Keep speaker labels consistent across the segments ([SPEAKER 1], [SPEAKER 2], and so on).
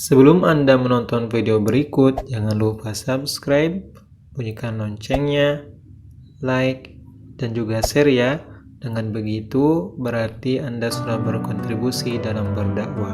[SPEAKER 1] Sebelum Anda menonton video berikut, jangan lupa subscribe, bunyikan loncengnya, like, dan juga share ya. Dengan begitu, berarti Anda sudah berkontribusi dalam berdakwah.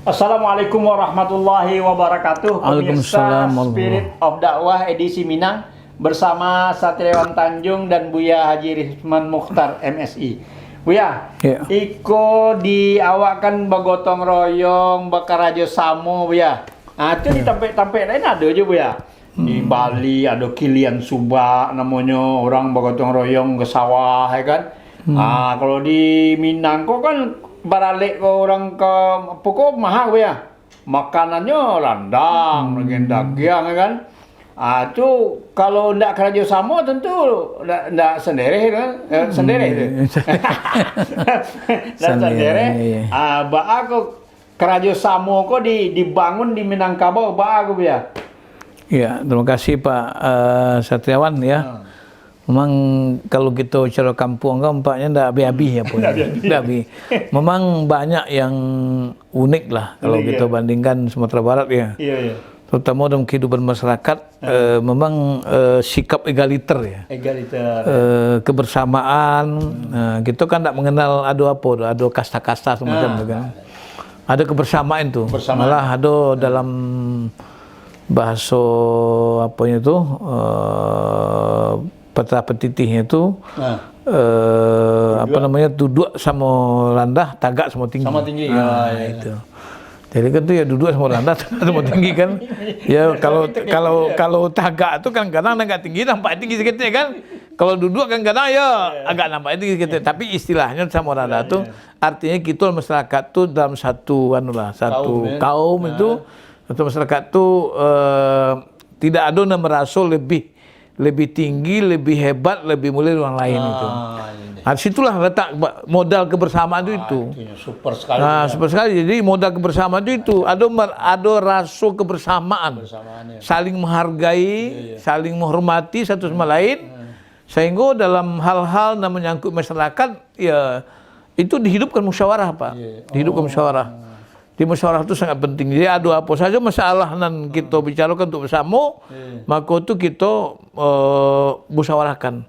[SPEAKER 2] Assalamualaikum warahmatullahi wabarakatuh. Pemirsa Spirit of Dakwah edisi Minang bersama Satriawan Tanjung dan Buya Haji Rizman Mukhtar MSI. Buya, iko diawakkan bagotong royong bakarajo samo Buya. Nah, itu di tempat-tempat lain ada aja Buya. Di Bali ada Kilian Subak namanya, orang bagotong royong ke sawah ya kan. Nah, kalau di Minang kok kan baralik ke orang ke pokok mahal ya. Makanannya landang, daging ya kan. Itu kalau ndak kerja sama tentu ndak sendiri kan, sendiri itu. Dan sendiri. Aku kerja sama kok dibangun di Minangkabau aku ya.
[SPEAKER 3] Ya, terima kasih Pak Satriawan ya. Memang kalau kita cara kampung kan nampaknya ndak habis-habis ya Pak. Ndak habis. Memang banyak yang unik lah kalau kita bandingkan Sumatera Barat ya. Iya, iya. Terutama dalam kehidupan masyarakat, memang sikap egaliter ya. Egaliter. Kebersamaan. Kita kan tidak mengenal ada kasta-kasta semacam itu kan. Ada kebersamaan tuh. Malah ada dalam bahasa apanya itu, peta petitihnya itu, apa namanya, duduk sama rendah, tagak sama tinggi. Sama tinggi. Itu. Jadi kan tuh ya duduk sama rendah sama tinggi kan. Ya kalau tagak itu kan kadang agak tinggi nampak tinggi sedikit ya kan. Kalau duduk kan kadang ya agak nampak tinggi sedikit. Tapi istilahnya sama rendah itu artinya kita masyarakat tuh dalam satu kaum itu, atau masyarakat tuh tidak ada yang merasa lebih tinggi, lebih hebat, lebih mulia dari orang lain itu. Nah, situlah letak modal kebersamaan itu. Super sekali. Nah, super sekali. Jadi modal kebersamaan itu ada rasa kebersamaan, saling menghargai, saling menghormati satu sama lain, sehingga dalam hal-hal yang menyangkut masyarakat, ya itu dihidupkan musyawarah Pak, dihidupkan musyawarah. Di musyawarah itu sangat penting. Jadi ada apa saja masalah yang kita bicarakan untuk bersama, maka itu kita musyawarahkan.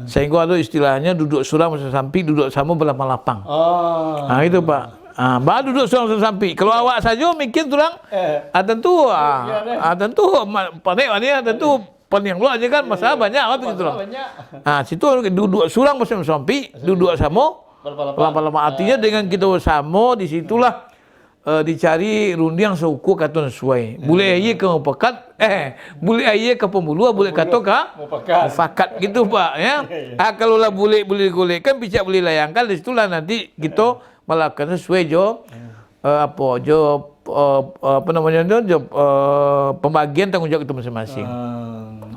[SPEAKER 3] Sehingga ada istilahnya duduk surang sampai duduk sama belah lapang. Nah itu Pak. Baru duduk surang sampai. Kalau awak saja mikir turang, tentu panik ini tentu yang lu aja kan masalah banyak apa begitu loh. Nah situ duduk surang masih sampai duduk sama lama-lama artinya dengan kita bersama disitulah dicari rundi yang seukuh kata sesuai. Boleh aja ke pekat, boleh aja ke pemuluh, boleh kata ke mufakat gitu Pak ya. Kalau lah boleh golek kan bisa boleh layangkan, disitulah nanti kita melakukan sesuai pembagian tanggung jawab itu masing-masing.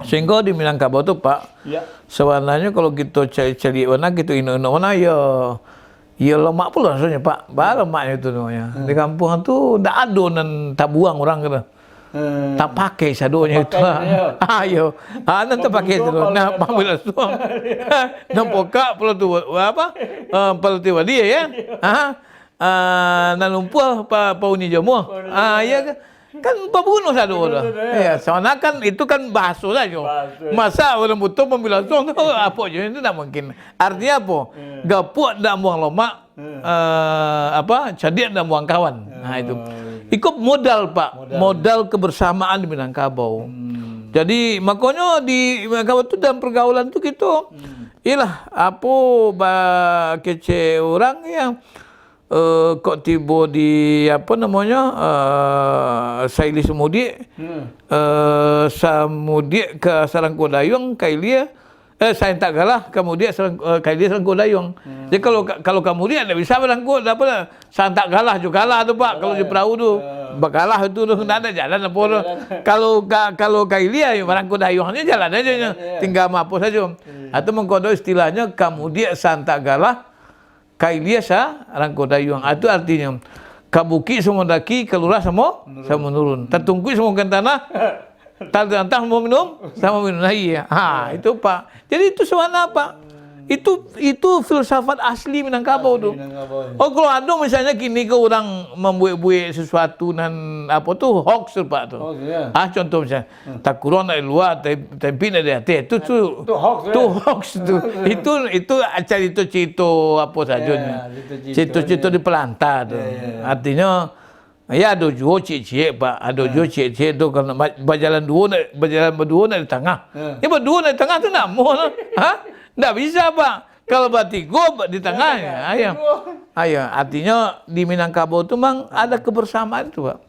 [SPEAKER 3] Sehingga di Minangkabau itu Pak, sebenarnya kalau kita cari mana kita ino mana ya lemak pula rasanya Pak, lemaknya itu namanya. Di kampung itu tidak ada dan tak buang orang kata. Tak pakai sadonya itu. Ayo, nanti pakai itu. Nah, pambil suang. Nampak pula tu apa? Pula tu dia ya. Nalumpur pauni jamu. Ya kan pembunuh satu dah. Ya, soalnya kan itu kan bahasa saja. Masa orang butuh pembilang suang tu apa je itu tak mungkin. Artinya apa? Gapuk dak buang lemak, cadik dak buang kawan. Nah itu. Ikut modal Pak, modal kebersamaan di Minangkabau. Jadi makanya di Minangkabau itu dalam pergaulan itu kita, ialah apa kece orang yang kok tiba di apa namanya Saili Semudi Samudi ke Sarangkodayung Kailia saya tak kalah kemudian Kailia Sarangkodayung. Jadi kalau kemudian tidak bisa berangkut apa santak kalah juga kalah tu Pak kalau di perahu tu bakalah itu tu tidak ada jalan apa tu. Kalau Kailia Sarangkodayungnya jalan aja tinggal mampu saja. Atau mengkodok istilahnya kemudian santak kalah Kailia Sarangkodayung. Itu artinya kabuki semua daki, kelurah semua menurun. Tertungkui semua ke tanah, tak mau minum, sama minum lagi ya. Itu Pak. Jadi itu suara Pak. itu filsafat asli Minangkabau tuh. Oh kalau ada misalnya kini ke orang membuat sesuatu dan apa tuh hoax Pak tuh. Contoh misalnya takuran dari luar tapi dari hati itu hoax tuh. Itu acara itu cito apa saja. Cito di pelanta tuh. Artinya ya ada juga cik-cik Pak, ada juga cik-cik tu kalau berjalan berdua di tengah. Ya berdua di tengah tu nak mau lah. Tak bisa Pak. Kalau bertiga di tengahnya, ayo. Artinya di Minangkabau tu memang ada kebersamaan tu Pak.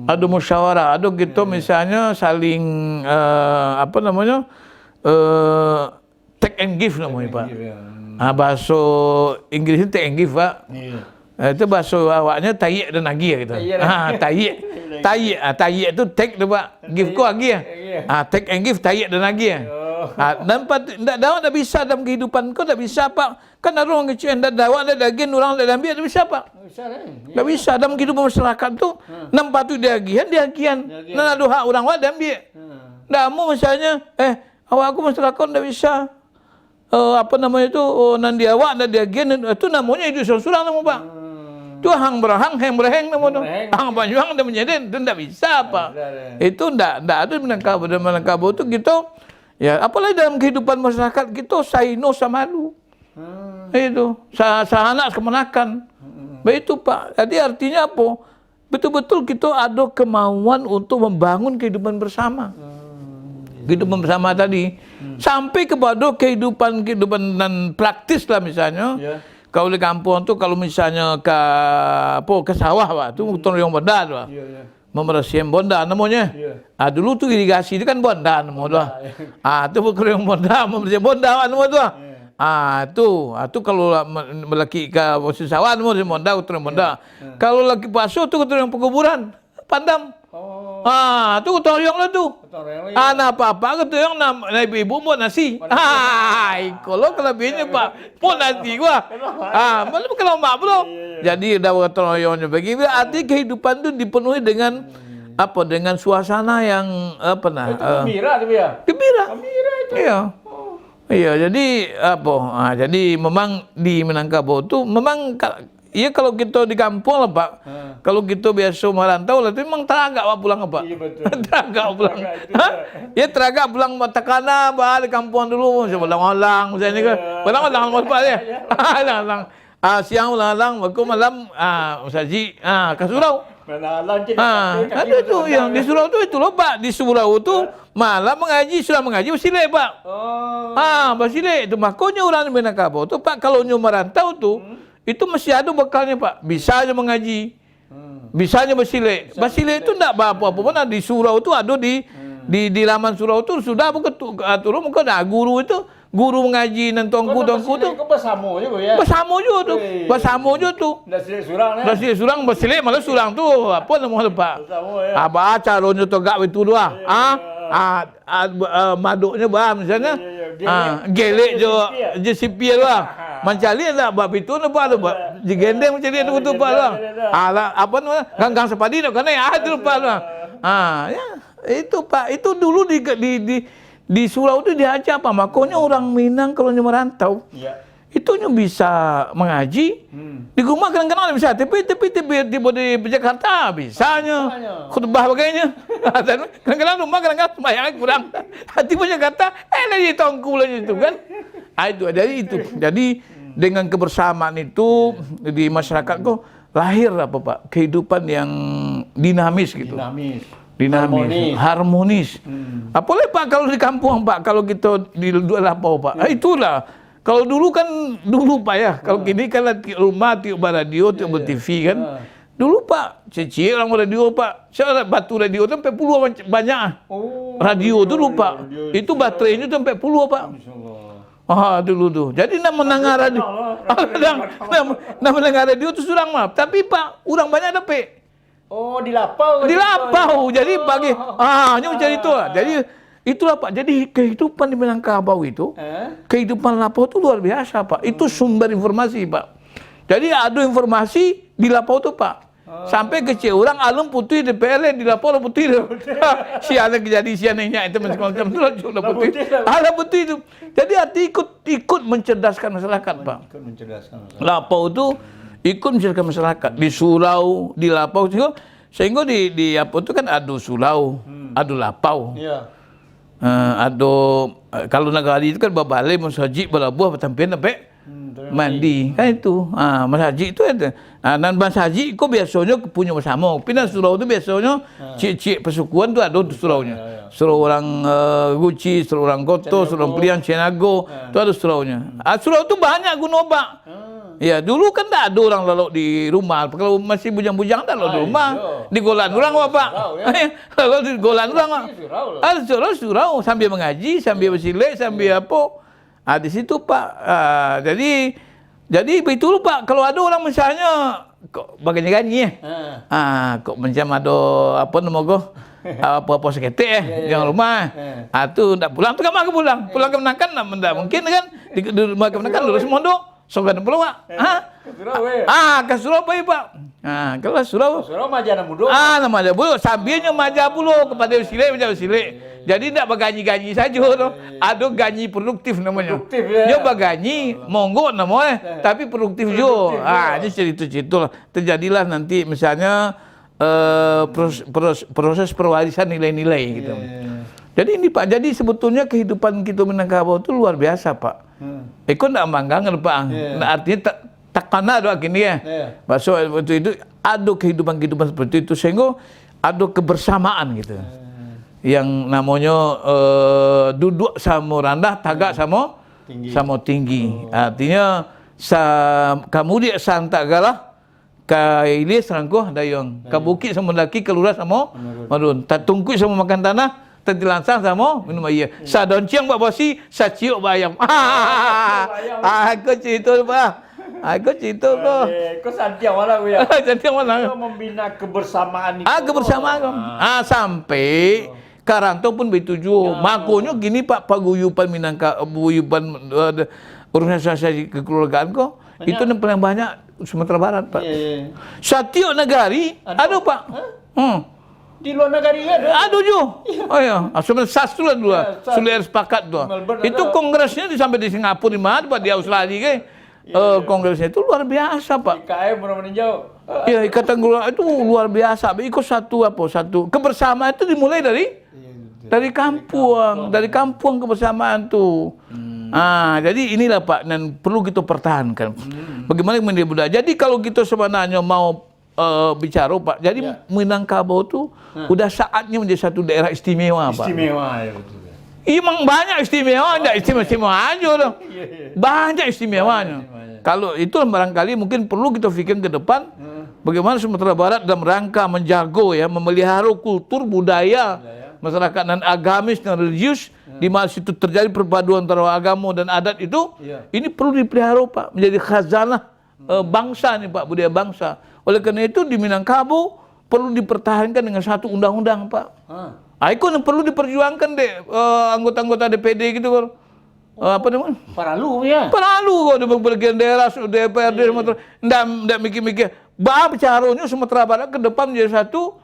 [SPEAKER 3] Ada musyawarah, ada gitu misalnya saling apa namanya take and give namanya Pak. Bahasa Inggrisnya take and give Pak. Itu bahasa awaknya tayyik dan nagih gitu. Tayyik itu take tu Pak. Give ko lagi take and give tayyik dan nagih. Dan tak bisa dalam kehidupan kau tak bisa Pak. Kan ada orang kecil dan dakwah ada daging orang tak ambil tak bisa Pak. Tak bisa dalam kehidupan masyarakat tu. Nampak tu diagian. Dan ada hak orang awak dia ambil. Tak mau misalnya awak aku masyarakat tak bisa. Apa namanya tu nanti awak dan diagian itu namanya hidup seorang nama Pak. Tu hang berhang nama tu. Hang banjuang dan menyedin tu tak bisa Pak. Itu tak ada Minangkabau tu gitu. Ya, apalagi dalam kehidupan masyarakat kita saino sama lu. Itu, sahanak kemenakan. Begitu Pak. Jadi artinya apa? Betul-betul kita ada kemauan untuk membangun kehidupan bersama. Kehidupan bersama tadi. Sampai kepada kehidupan dan praktis lah misalnya. Kalau di kampung tu kalau misalnya ke sawah Pak, tu betul yang benar Pak. Membersihkan bonda namanya. Dulu tu irigasi itu kan bonda namanya. Tu berkerjaan bonda, membersihkan bonda namanya tu. Tu kalau melaki ke posisi sawah namanya bonda, utara bonda. Kalau laki pasu tu utara yang penguburan, pandam. Tu utara yang lah tu. Apa-apa tu yang ibu buat nasi. Kalau kelebihnya Pak, buat nasi gua. Malah kalau mak bro. Jadi dah utara yang begitu. Arti kehidupan tu dipenuhi dengan apa? Dengan suasana yang apa nah?
[SPEAKER 2] Gembira tu ya.
[SPEAKER 3] Gembira itu. Iya, jadi apa? Jadi memang di Minangkabau tu memang iya kalau kita di kampung lah Pak. Kalau kita biasa merantau lah, itu memang teragak Pak pulang apa? Iya betul. Teragak pulang. Ya teragak pulang Matakana Pak di kampung dulu. Ulang-ulang misalnya ke. Ulang-ulang Pak ya. Ulang-ulang. Siang ulang-ulang, malam saji ke surau. Ada tu yang di surau tu itu loh Pak. Di surau tu malam mengaji, sudah mengaji bersilek Pak. Bersilek itu makanya orang di Minangkabau tu Pak kalau nyu merantau tu itu mesti ada bekalnya Pak. Bisa aja mengaji. Bisa aja bersilek. Bersilek itu enggak apa-apa pun di surau tu ada di laman surau tu sudah turun muka dah guru itu guru mengaji dan tuanku tu.
[SPEAKER 2] Bersama juga ya.
[SPEAKER 3] Bersama juga tu. Bersama juga tu.
[SPEAKER 2] Dah silek surang ni.
[SPEAKER 3] Dah silek surang bersilek malah surang tu apa nama Pak. Baca ronyo tegak itu dua. Maduknya bah misalnya. Gelek je sipir lah. Mencari tak bab itu nampak tu Pak. Digendeng mencari tu betul Pak lah. Apa namanya? Ganggang sepadi nak kena tu Pak lah. Ya. Itu Pak, itu dulu di surau itu diajar Pak. Makanya orang Minang kalau merantau. Itu bisa mengaji. Di rumah kadang-kadang bisa, tapi di Jakarta bisanya. Khutbah bagainya. Kadang-kadang rumah kadang-kadang sembahyang kurang. Hati pun Jakarta, lagi tongku lagi itu kan. Jadi dengan kebersamaan itu di masyarakat kok lahir apa Pak? Kehidupan yang dinamis gitu. Harmonis. Apalagi Pak kalau di kampung Pak, kalau kita di lapau Pak. Itulah. Kalau dulu Pak ya, kalau gini kan rumah tiup radio, tiup TV kan. Dulu Pak, cicil orang radio Pak. Saya batu radio tu sampai puluh banyak. Radio tu dulu Pak. Itu baterainya tu sampai puluh Pak. Dulu tu. Jadi nak mendengar radio. Nak mendengar radio tu surang mah. Tapi Pak, orang banyak dapat.
[SPEAKER 2] Di lapau.
[SPEAKER 3] Di lapau. Jadi pagi. Ini macam itu lah. Jadi itulah Pak. Jadi kehidupan di Minangkabau itu, kehidupan lapau itu luar biasa Pak. Itu sumber informasi Pak. Jadi ada informasi di lapau itu Pak. Sampai kecil orang alum putih di PLN di lapor putih tu. Si ada kejadian si anehnya itu macam tu lah putih. Ala putih itu. Jadi arti ikut mencerdaskan masyarakat, Pak.
[SPEAKER 2] Ikut mencerdaskan masyarakat.
[SPEAKER 3] Lapau itu ikut mencerdaskan masyarakat di surau, di lapau sehingga di apa itu kan adu surau, adu lapau.
[SPEAKER 2] Iya.
[SPEAKER 3] Kalau negara itu kan babale masjid balabuah petampian sampai mandi kan itu. Masjid itu ada. Dan masjid kok biasanya punya bersama. Pindah surau itu biasanya cik-cik persukuan tu ada suraunya. Surau orang Guci, surau orang Goto, surau orang Pelian, Cienago, tu ada suraunya. Surau itu banyak guna obat. Ya dulu kan tak ada orang lalu di rumah. Kalau masih bujang-bujang tak lalu di rumah. Di golan orang apa? Lalu di golan orang. Surau sambil mengaji, sambil bersilik, sambil apa? Di situ Pak. Jadi betul Pak. Kalau ada orang misalnya kok bagian ganyi kok macam ada apa nama kau? Apa seketik yang rumah. Tu tak pulang tu kan mak pulang. Pulang ke Menangkan tak mungkin kan di rumah ke Menangkan lurus mondok. Sogan pulau Pak. Ke Surabaya Pak. Kalau Surau
[SPEAKER 2] Majana Budo.
[SPEAKER 3] Nama dia Budo. Sambilnya Majana Budo kepada usilik macam usilik. Jadi tidak berganyi-ganyi saja tu. Ada ganyi produktif namanya.
[SPEAKER 2] Produktif ya.
[SPEAKER 3] Dia berganyi, monggo namanya, tapi produktif juga. Ini cerita-cerita lah. Terjadilah nanti misalnya proses perwarisan nilai-nilai gitu. Jadi ini Pak, jadi sebetulnya kehidupan kita Minangkabau itu luar biasa Pak. Ikut nak manggang Pak. Artinya tak kena doa gini ya. Maksud itu ada kehidupan seperti itu sehingga ada kebersamaan gitu. Yang namanya duduk sama rendah, tagak sama tinggi. Artinya kamu dia santak galah, ka ilis rangkuh dayong, ka bukit sama laki, kelurah sama marun, tatungkui sama makan tanah, tatilansang sama minum air. Sa donciang Pak Bosi, sa ciuk bayam. Aku cerita Pak. Aku cerita kok.
[SPEAKER 2] Kau santiang mana aku ya?
[SPEAKER 3] Santiang mana?
[SPEAKER 2] Kau membina kebersamaan itu.
[SPEAKER 3] Kebersamaan. Sampai Karangto pun betuju. Makanya gini Pak, paguyuban paguyuban organisasi kekeluargaan kok. Itu yang paling banyak Sumatera Barat Pak. Setiap negari ada Pak.
[SPEAKER 2] Di luar negari ada.
[SPEAKER 3] Ada juga. Oh ya, sebenarnya satu lah dua. Sudah sepakat dua. Itu kongresnya sampai di Singapura di mana Pak, di Australia kan. Kongresnya itu luar biasa Pak.
[SPEAKER 2] IKM benar-benar jauh.
[SPEAKER 3] Ya Ikatan Guru itu luar biasa. Ikut satu kebersamaan itu dimulai dari kampung kebersamaan tuh. Jadi inilah Pak, dan perlu kita pertahankan. Bagaimana menjadi budaya. Jadi kalau kita sebenarnya mau bicara Pak, jadi Minangkabau tuh udah saatnya menjadi satu daerah istimewa Pak.
[SPEAKER 2] Istimewa ya betul.
[SPEAKER 3] Emang banyak istimewa, enggak istimewa aja dong. Banyak istimewanya. Kalau itu barangkali mungkin perlu kita pikirkan ke depan, bagaimana Sumatera Barat dalam rangka menjaga ya, memelihara kultur budaya masyarakat dan agamis dan religius, di mana situ terjadi perpaduan antara agama dan adat itu, ini perlu dipelihara Pak, menjadi khazanah bangsa nih Pak, budaya bangsa. Oleh karena itu di Minangkabau perlu dipertahankan dengan satu undang-undang Pak. Itu yang perlu diperjuangkan deh anggota-anggota DPD gitu kan. Apa namanya?
[SPEAKER 2] Paralu ya.
[SPEAKER 3] Paralu kok di bagian daerah DPRD Sumatera. Ndak mikir-mikir. Bicaranya Sumatera Barat ke depan menjadi satu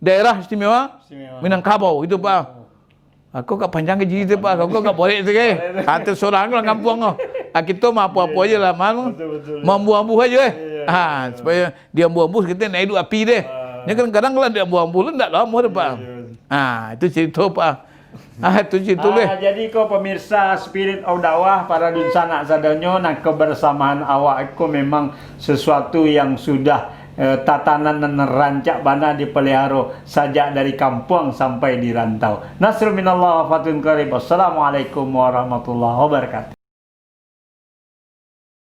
[SPEAKER 3] daerah istimewa Minangkabau itu Pak. Aku gak panjang ke jadi Pak. Aku gak boleh itu ke. Kata seorang lah kampung kok. Kita mau apa-apa aja lah man. Mambu-ambu aja supaya dia ambu-ambu kita naik api deh. Ini kadang-kadang kalau dia ambu-ambu enggak lama deh Pak. Itu cerita Pak. Itu cerita
[SPEAKER 2] jadi kau pemirsa Spirit of Dakwah para sanak sadonyo, nah kebersamaan awak itu memang sesuatu yang sudah tatanan dan rancak bana dipelihara sejak dari kampung sampai di rantau. Nasrul minallah wa fatun qarib. Assalamualaikum warahmatullahi wabarakatuh.